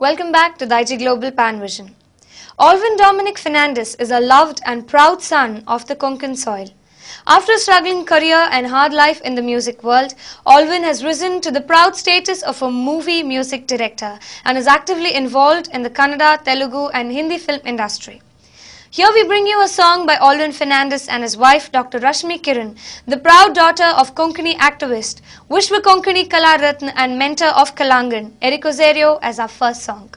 Welcome back to the IG Global Pan Vision. Alvin Dominic Fernandes is a loved and proud son of the Konkan soil. After a struggling career and hard life in the music world, Alvin has risen to the proud status of a movie music director and is actively involved in the Kannada, Telugu and Hindi film industry. Here we bring you a song by Alvin Fernandes and his wife Dr. Rashmi Kiran, the proud daughter of Konkani activist, Vishwa Konkani Kala Ratna and mentor of Kalangan, Eric Ozerio, as our first song.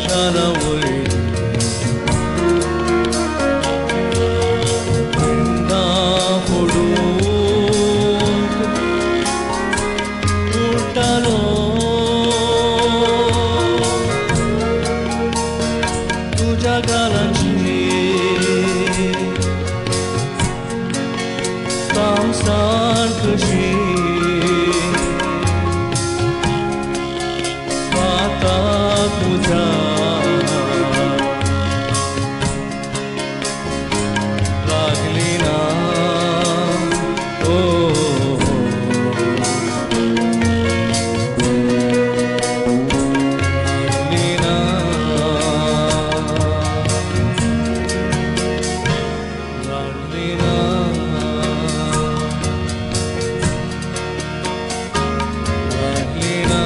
जगाला vary निंदा पडून उठलो तुझ्या गालांची तामसाण कशी आता तुझ्या लागली ना ओ लागली ना लागली ना लागली ना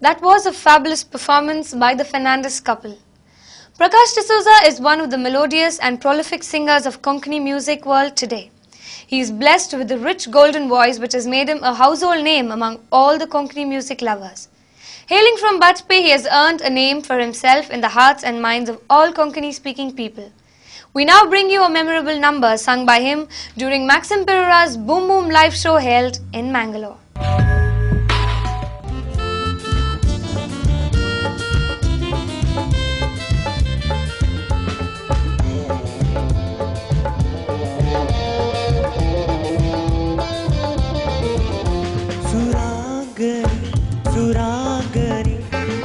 That was a fabulous performance by the Fernandes couple. Prakash D'Souza is one of the melodious and prolific singers of Konkani music world today. He is blessed with a rich golden voice which has made him a household name among all the Konkani music lovers. Hailing from Bajpe, he has earned a name for himself in the hearts and minds of all Konkani speaking people. We now bring you a memorable number sung by him during Maxim Perura's Boom Boom live show held in Mangalore. सुरागरी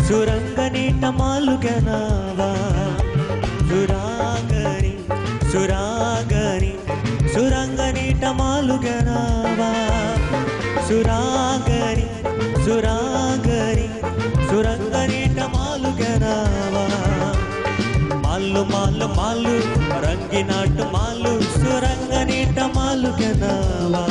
सुरंगनी टमालु गनावा सुरागरी सुरागरी सुरंगनी टमालु गनावा सुरागरी सुरागरी सुरंगनी टमालु गनावा मालु मालु मालु रंगिनाट मालु सुरंगनी टमालु गनावा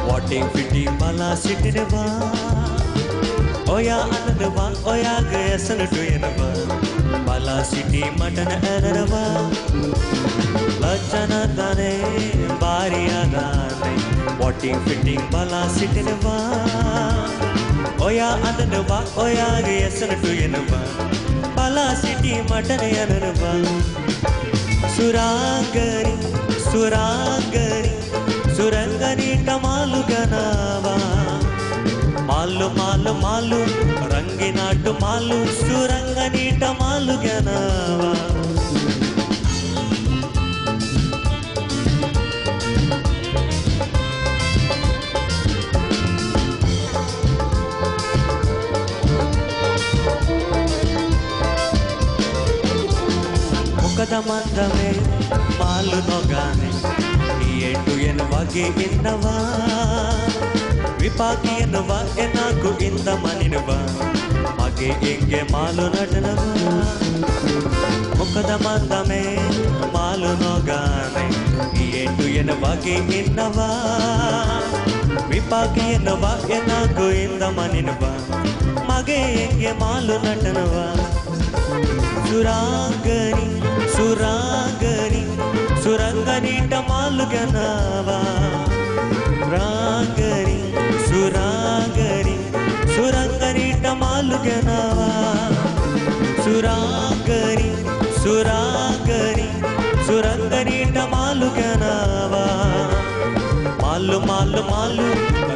Wotting fiti bala sitinwa Oya ananwa Oya gayasan tuyanwa Bala siti matan ananwa Lachana dane Bariya dane Wotting fiti bala sitinwa Oya ananwa Oya gayasan tuyanwa Bala siti matan ananwa Suragari Suragari सुरंगनी टमालु गनावा मालु मालु मालु रंगिनाट मालु सुरंगनी टमालु गनावा मुकद मंदमे मालु नोगाने N वगे इन्नवा विपाकी एन्नवा एनाकु इंद मनिनवा मगे इंगे मालु नटनवा मुकद मंदमे मालु नोगाने एन वगे इन्नवा विपाकी एन्नवा एनाकु इंद मनिनवा मगे इंगे मालु नटनवा सुरागरी सुरागरी सुरंगनी टमालु गनावा रागरी सुरागरी सुरंगनी टमालु गनावा सुरागरी सुरागरी सुरंगनी टमालु गनावा मालु मालु मालु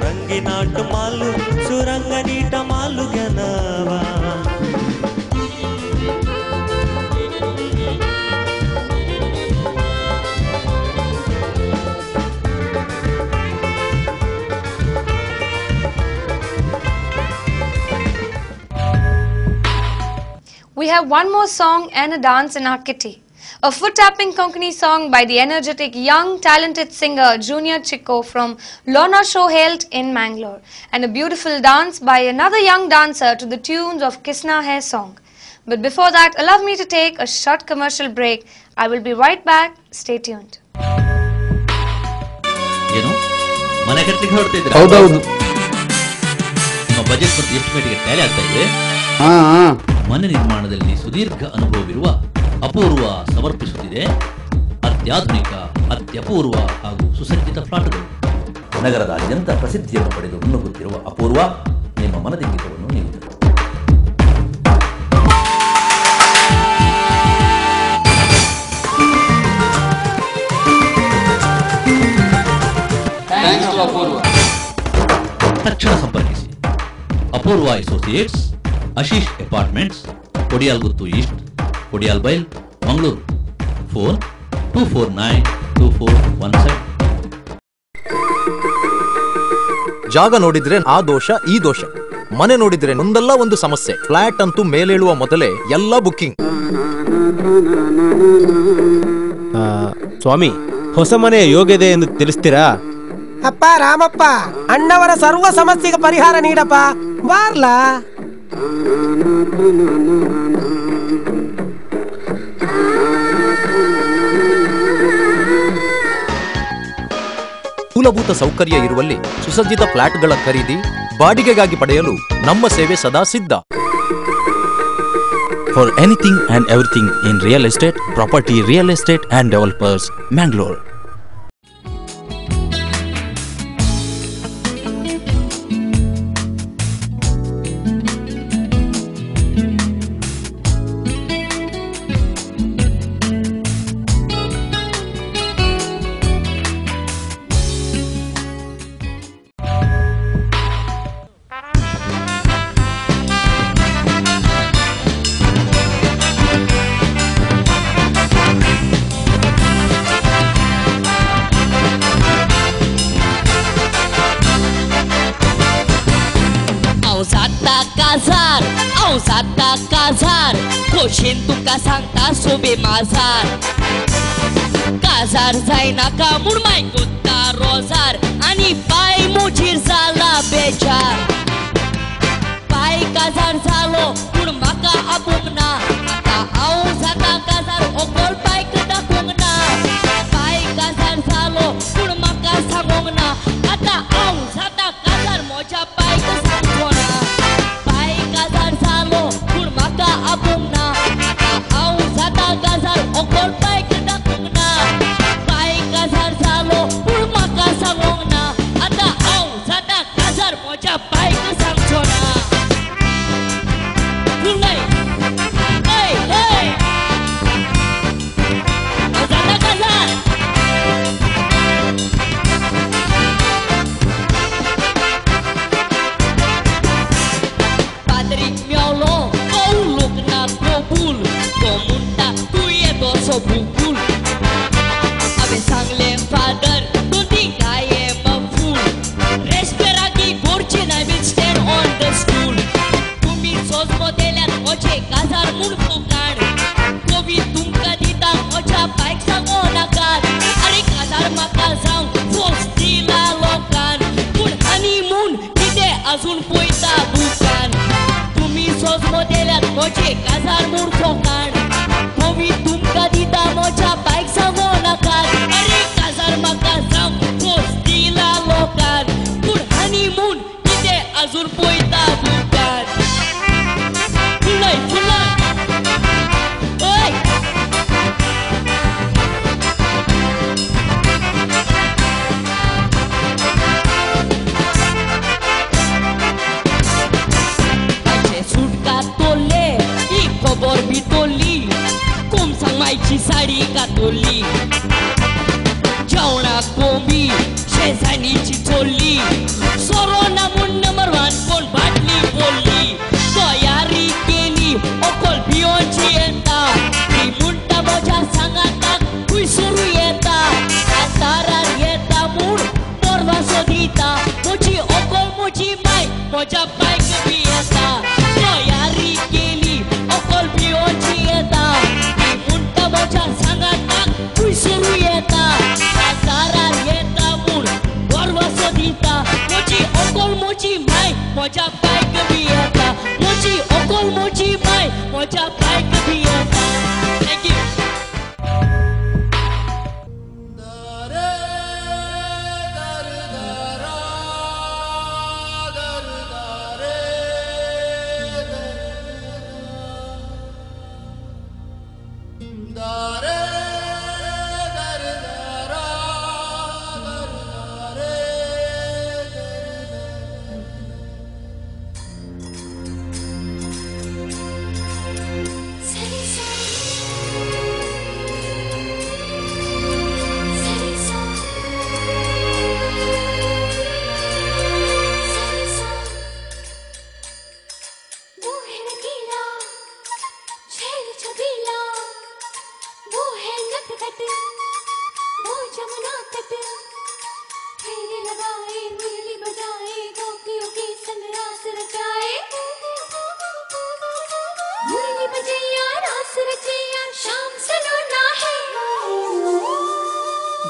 रंगिनाट मालु सुरंगनी टमालु गनावा We have one more song and a dance in our kitty. A foot-tapping Konkani song by the energetic, young, talented singer Junior Chico from Lorna Show held in Mangalore. And a beautiful dance by another young dancer to the tunes of Kisna Hai song. But before that, allow me to take a short commercial break. I will be right back. Stay tuned. ಏನು ಮನೆ ಕಟ್ಟಲಿಕ್ಕೆ ಹೊರಡ್ತಿದ್ರೆ ಹೌದೌದು ನಿಮ್ಮ budget ಮತ್ತು ಎಸ್ಟಿಮೇಟ್ಗೆ Tally ಆಗ್ತಾ ಇದೆ. ಮನೆ ನಿರ್ಮಾಣದಲ್ಲಿ ಸುದೀರ್ಘ ಅನುಭವವಿರುವ ಅಪೂರ್ವ ಸಮರ್ಪಿಸುತ್ತಿದೆ ಅತ್ಯಾಧುನಿಕ ಅತ್ಯಪೂರ್ವ ಹಾಗೂ ಸುಸಜ್ಜಿತ ಫ್ಲಾಟ್ಗಳು. ನಗರದಾದ್ಯಂತ ಪ್ರಸಿದ್ಧಿಯನ್ನು ಪಡೆದು ಮುನ್ನುಗ್ಗುತ್ತಿರುವ ಅಪೂರ್ವ ನಿಮ್ಮ ಮನದಿಂಗಿತವನ್ನು ನೀಡುತ್ತದೆ. ತಕ್ಷಣ ಸಂಪರ್ಕಿಸಿ Apoorva associates, Ashish apartments, Kodialguthu east, Kodial Bail, Mangaluru. Phone 24924117. ಜಾಗ ನೋಡಿದ್ರೆ ಆ ದೋಷ ಈ ದೋಷ, ಮನೆ ನೋಡಿದ್ರೆ ಒಂದಲ್ಲ ಒಂದು ಸಮಸ್ಯೆ. ಫ್ಲಾಟ್ ಅಂತೂ ಮೇಲೇಳುವ ಮೊದಲೇ ಎಲ್ಲ ಬುಕ್ಕಿಂಗ್. ಸ್ವಾಮಿ, ಹೊಸ ಮನೆಯ ಯೋಗ್ಯತೆ ಎಂದು ತಿಳಿಸ್ತೀರಾ? ಅಪ್ಪ ರಾಮಪ್ಪ, ಅಣ್ಣವರ ಸರ್ವ ಸಮಸ್ಯೆಗೆ ಪರಿಹಾರ ನೀಡಪ್ಪ, ಬಾರ್ಲಾ. ಮೂಲಭೂತ ಸೌಕರ್ಯ ಇರುವಲ್ಲಿ ಸುಸಜ್ಜಿತ ಫ್ಲಾಟ್ಗಳ ಖರೀದಿ, ಬಾಡಿಗೆಗಾಗಿ ಪಡೆಯಲು ನಮ್ಮ ಸೇವೆ ಸದಾ ಸಿದ್ಧ. For anything and everything in real estate, property, real estate and developers, Mangalore. Kazar, koshin tuka sangta sobe mazar. Kazar zaina kamur mai gutta rozar, ani pai mujir zala bejar. Pai kazar zalo, pur maka abungna, maka au zata kazar okol pai keda kungna. Pai kazar zalo, pur maka sangongna, ata au zata kazar moja pai kesangona. Pai kazar zalo, pur maka abungna, maka au zata kazar okol pai keda kungna. Pai kazar zalo, pur maka sangongna, ata au zata kazar moja pai kesangona. Mulai, hey hey, au zata kazar. Patrick Miolo, kau look na probul, komunta tu ye doso bukul. Abe sangle father, don't think I am a fool. Resperagi gorche I will stand on the stool. Tumi sos modelan oche kazar mun pokan. Kovi tumka dita ocha bike sangona kar. Are kazar makazam, fos dila lokan. Kun honeymoon, kite azun poita bukan. Tumi sos modelan oche kazar mun pokan. Kovi tumka dita ocha bike sangona kar. Are kazar makazam, fos dila lokan. Kun honeymoon, kite azun poita bukan. Fulai, fulai. Oi. Pace sutka tole, I kobor bitoli. Kum sang mai chi sari ka tole.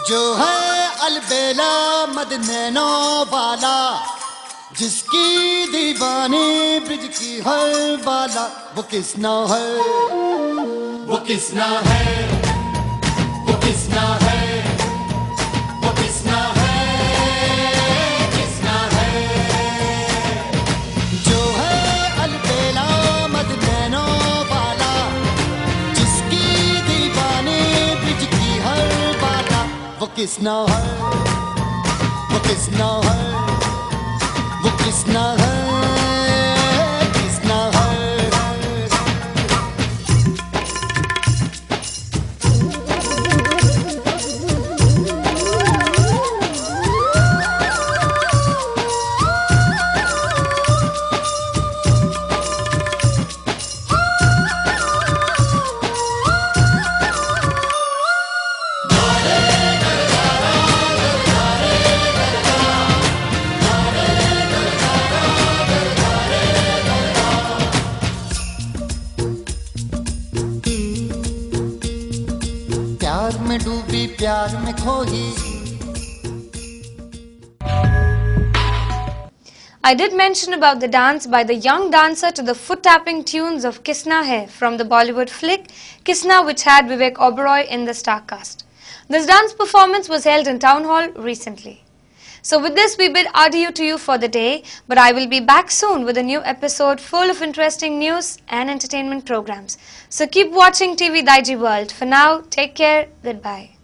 जो है अलबेला मद nano वाला, जिसकी दीवानी bridge की हर बाला, वो किसना है, वो किसना है, वो किसना है, वो किसना है, किसना है। जो है अलबेला मद नैनो वाला, जिसकी दीवानी ब्रिज की हर बाला, वो किसना है, वो किसना है, वो किसना है, किसना है। प्यार में डूबी प्यार में खोई। I did mention about the dance by the young dancer to the foot-tapping tunes of Kisna Hai from the Bollywood flick Kisna, which had Vivek Oberoi in the star cast. This dance performance was held in Town Hall recently. So with this, we bid adieu to you for the day, but I will be back soon with a new episode full of interesting news and entertainment programs. So keep watching TV Daiji World. For now, take care. Goodbye.